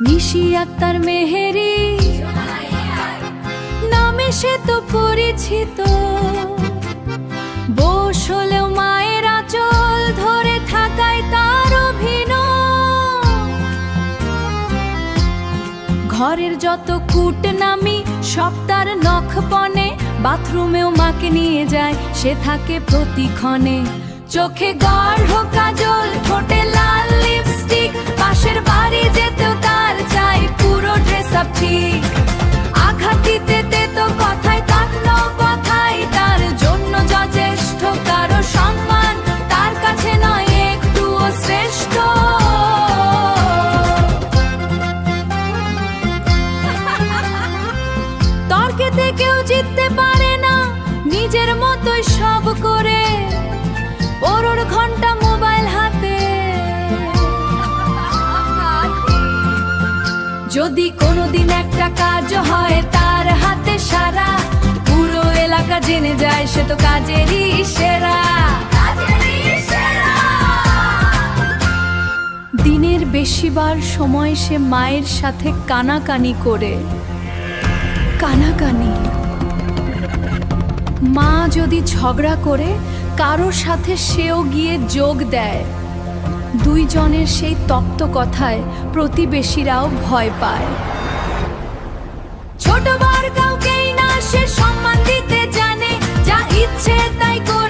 নিশি আক্তার মেহেরি নামে সে তো পরিচিত, বস হলেও মায়ের আঁচল ধরে থাকায় তার অভিনয়। ঘরের যত কুটনামি সব তার নখপনে, বাথরুমেও মাকে নিয়ে যায়, সে থাকে প্রতিক্ষণে। চোখে গাঢ় কাজল, ঠোঁটে লাল লিপস্টিক, পাশের বাড়ি যেতেও তার চাই পুরো ড্রেস আপ ঠিক। আঘাত দিতে তো কথায় কাটল কথায়, তার জন্য যথেষ্ট কারো সম্মান তার কাছে নয় একটুও শ্রেষ্ঠ। তর্কেতে কেউ জিততে পারে না, নিজের মতোই সব করে, পরোর ঘন্টা মোবাইল হাতে। যদি কোনোদিন একটা কাজ হয় তার হাতে সারা, পুরো এলাকা জেনে যায় সে তো কাজেরই সেরা। দিনের বেশিবার সময় সে মায়ের সাথে কানাকানি করে। কানাকানি, মা যদি ঝগড়া করে কারোর সাথে সেও গিয়ে যোগ দেয়। দুইজনের সেই তপ্ত কথায় প্রতিবেশীরাও ভয় পায়। ছোট বড় কাউকেই না সে সম্মান দিতে জানে, যা ইচ্ছে তাই করে